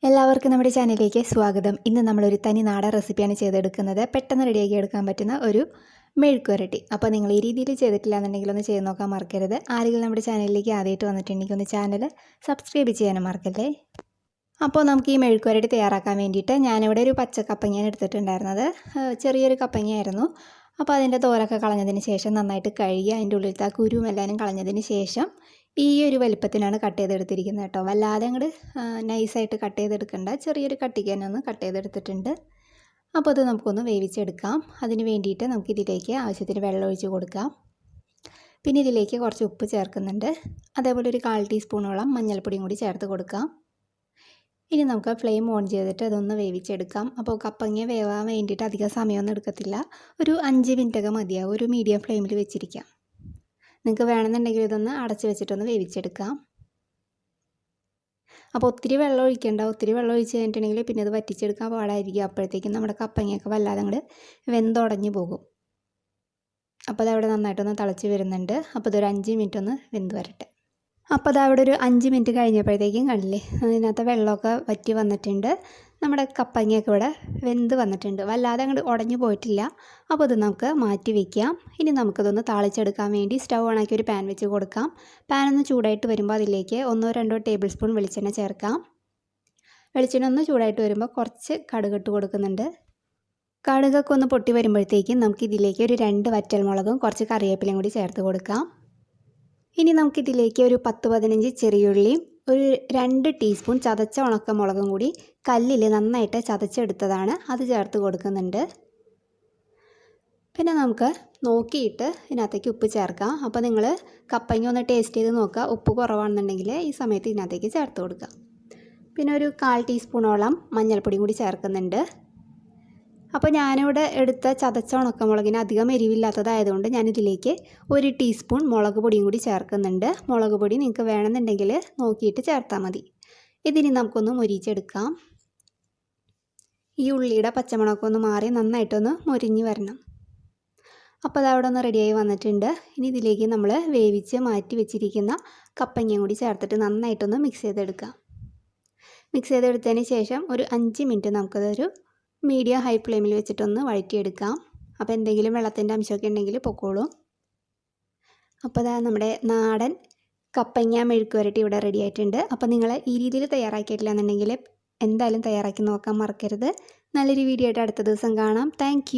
എല്ലാവർക്കും നമ്മുടെ ചാനലിലേക്ക് സ്വാഗതം. ഇന്ന് നമ്മളൊരു തനി നാടൻ റെസിപ്പിയാണ് ചെയ്തെടുക്കുന്നത്. പെട്ടെന്ന് റെഡിയാക്കി എടുക്കാൻ പറ്റുന്ന ഒരു മെഴുക്കുവരട്ടി. അപ്പോൾ നിങ്ങൾ ഈ രീതിയിൽ ചെയ്തിട്ടില്ല എന്നുണ്ടെങ്കിൽ ഒന്ന് ചെയ്ത് നോക്കാൻ മറക്കരുത്. ആരെങ്കിലും നമ്മുടെ ചാനലിലേക്ക് ആദ്യമായിട്ട് വന്നിട്ടുണ്ടെങ്കിൽ ഒന്ന് ചാനൽ സബ്സ്ക്രൈബ് ചെയ്യാനും മറക്കല്ലേ. അപ്പോൾ നമുക്ക് ഈ മെഴുക്കുവരട്ടി തയ്യാറാക്കാൻ വേണ്ടിയിട്ട് ഞാനിവിടെ ഒരു പച്ചക്കപ്പങ്ങയാണ് എടുത്തിട്ടുണ്ടായിരുന്നത്. ചെറിയൊരു കപ്പങ്ങയായിരുന്നു. അപ്പോൾ അതിൻ്റെ തോലൊക്കെ കളഞ്ഞതിന് ശേഷം നന്നായിട്ട് കഴുകി അതിൻ്റെ ഉള്ളിലത്തെ കുരുവും എല്ലാവരും കളഞ്ഞതിന് ശേഷം ഈ ഒരു വലിപ്പത്തിനാണ് കട്ട് ചെയ്തെടുത്തിരിക്കുന്നത് കേട്ടോ. വല്ലാതെ അങ്ങോട്ട് നൈസായിട്ട് കട്ട് ചെയ്തെടുക്കണ്ട, ചെറിയൊരു കട്ടിക്ക് തന്നെ ഒന്ന് കട്ട് ചെയ്തെടുത്തിട്ടുണ്ട്. അപ്പോൾ അത് നമുക്കൊന്ന് വേവിച്ചെടുക്കാം. അതിന് വേണ്ടിയിട്ട് നമുക്കിതിലേക്ക് ആവശ്യത്തിന് വെള്ളം ഒഴിച്ച് കൊടുക്കാം. പിന്നെ ഇതിലേക്ക് കുറച്ച് ഉപ്പ് ചേർക്കുന്നുണ്ട്. അതേപോലെ ഒരു 1/4 ടീസ്പൂണോളം മഞ്ഞൾപ്പൊടിയും കൂടി ചേർത്ത് കൊടുക്കാം. ഇനി നമുക്ക് ഫ്ലെയിം ഓൺ ചെയ്തിട്ട് അതൊന്ന് വേവിച്ചെടുക്കാം. അപ്പോൾ കപ്പങ്ങ വേവാൻ വേണ്ടിയിട്ട് അധികം സമയമൊന്നും എടുക്കത്തില്ല. ഒരു 5 മിനിറ്റൊക്കെ മതിയാവും. ഒരു മീഡിയം ഫ്ലെയിമിൽ വെച്ചിരിക്കാം. നിങ്ങൾക്ക് വേണമെന്നുണ്ടെങ്കിൽ ഇതൊന്ന് അടച്ച് വെച്ചിട്ടൊന്ന് വേവിച്ചെടുക്കാം. അപ്പോൾ ഒത്തിരി വെള്ളം ഒഴിക്കേണ്ട. ഒത്തിരി വെള്ളം ഒഴിച്ച് കഴിഞ്ഞിട്ടുണ്ടെങ്കിൽ പിന്നെ അത് വറ്റിച്ചെടുക്കാൻ പാടായിരിക്കും. അപ്പോഴത്തേക്കും നമ്മുടെ കപ്പങ്ങയൊക്കെ വല്ലാതെ അങ്ങോട്ട് വെന്തുടഞ്ഞു പോകും. അപ്പോൾ അതവിടെ നന്നായിട്ടൊന്ന് തിളച്ച് വരുന്നുണ്ട്. അപ്പോൾ ഇതൊരു 5 മിനിറ്റ് ഒന്ന് വെന്ത് വരട്ടെ. അപ്പോൾ അതവിടെ ഒരു 5 മിനിറ്റ് കഴിഞ്ഞപ്പോഴത്തേക്കും കണ്ടില്ലേ, അതിനകത്ത് വെള്ളമൊക്കെ വറ്റി വന്നിട്ടുണ്ട്. നമ്മുടെ കപ്പങ്ങയൊക്കെ ഇവിടെ വെന്ത് വന്നിട്ടുണ്ട്. വല്ലാതെ അങ്ങോട്ട് ഉടഞ്ഞു പോയിട്ടില്ല. അപ്പോൾ ഇത് നമുക്ക് മാറ്റി വയ്ക്കാം. ഇനി നമുക്കിതൊന്ന് താളിച്ചെടുക്കാൻ വേണ്ടി സ്റ്റൗ ഓണാക്കി ഒരു പാൻ വെച്ച് കൊടുക്കാം. പാനൊന്ന് ചൂടായിട്ട് വരുമ്പോൾ അതിലേക്ക് 1-2 ടേബിൾ സ്പൂൺ വെളിച്ചെണ്ണ ചേർക്കാം. വെളിച്ചെണ്ണ ഒന്ന് ചൂടായിട്ട് വരുമ്പോൾ കുറച്ച് കടുകിട്ട് കൊടുക്കുന്നുണ്ട്. കടുകൊക്കെ ഒന്ന് പൊട്ടി വരുമ്പോഴത്തേക്കും നമുക്കിതിലേക്ക് ഒരു 2 വറ്റൽമുളകും കുറച്ച് കറിവേപ്പിലയും കൂടി ചേർത്ത് കൊടുക്കാം. ഇനി നമുക്കിതിലേക്ക് ഒരു 10-15 ചെറിയുള്ളിയും ഒരു 2 ടീസ്പൂൺ ചതച്ച ഉണക്കമുളകും കൂടി കല്ലിൽ നന്നായിട്ട് ചതച്ചെടുത്തതാണ്, അത് ചേർത്ത് കൊടുക്കുന്നുണ്ട്. പിന്നെ നമുക്ക് നോക്കിയിട്ട് ഇതിനകത്തേക്ക് ഉപ്പ് ചേർക്കാം. അപ്പോൾ നിങ്ങൾ കപ്പങ്ങ ഒന്ന് ടേസ്റ്റ് ചെയ്ത് നോക്കുക. ഉപ്പ് കുറവാണെന്നുണ്ടെങ്കിൽ ഈ സമയത്ത് ഇതിനകത്തേക്ക് ചേർത്ത് കൊടുക്കുക. പിന്നെ ഒരു 1/4 ടീസ്പൂണോളം മഞ്ഞൾപ്പൊടിയും കൂടി ചേർക്കുന്നുണ്ട്. അപ്പോൾ ഞാനിവിടെ എടുത്ത ചതച്ച ഉണക്കമുളകിന് അധികം എരിവില്ലാത്തതായതുകൊണ്ട് ഞാനിതിലേക്ക് 1 ടീസ്പൂൺ മുളക് പൊടിയും കൂടി ചേർക്കുന്നുണ്ട്. മുളക് പൊടി നിങ്ങൾക്ക് വേണമെന്നുണ്ടെങ്കിൽ നോക്കിയിട്ട് ചേർത്താൽ മതി. ഇതിനി നമുക്കൊന്ന് മൊരിച്ചെടുക്കാം. ഈ ഉള്ളിയുടെ പച്ചമുളകൊക്കെ ഒന്ന് മാറി നന്നായിട്ടൊന്ന് മൊരിഞ്ഞ് വരണം. അപ്പോൾ അതവിടെ ഒന്ന് റെഡിയായി വന്നിട്ടുണ്ട്. ഇനി ഇതിലേക്ക് നമ്മൾ വേവിച്ച് മാറ്റി വെച്ചിരിക്കുന്ന കപ്പങ്ങയും കൂടി ചേർത്തിട്ട് നന്നായിട്ടൊന്ന് മിക്സ് ചെയ്തെടുക്കാം. മിക്സ് ചെയ്തെടുത്തതിന് ശേഷം ഒരു 5 മിനിറ്റ് നമുക്കതൊരു മീഡിയം ഹൈ ഫ്ലെയിമിൽ വെച്ചിട്ടൊന്ന് വഴറ്റിയെടുക്കാം. അപ്പോൾ എന്തെങ്കിലും വെള്ളത്തിൻ്റെ അംശമൊക്കെ ഉണ്ടെങ്കിൽ പൊക്കോളും. അപ്പോൾ അതാ നമ്മുടെ നാടൻ കപ്പങ്ങ മെഴുക്ക് വരട്ടി ഇവിടെ റെഡി ആയിട്ടുണ്ട്. അപ്പോൾ നിങ്ങൾ ഈ രീതിയിൽ തയ്യാറാക്കിയിട്ടില്ല എന്നുണ്ടെങ്കിൽ എന്തായാലും തയ്യാറാക്കി നോക്കാൻ മറക്കരുത്. നല്ലൊരു വീഡിയോ ആയിട്ട് അടുത്ത ദിവസം കാണാം. താങ്ക്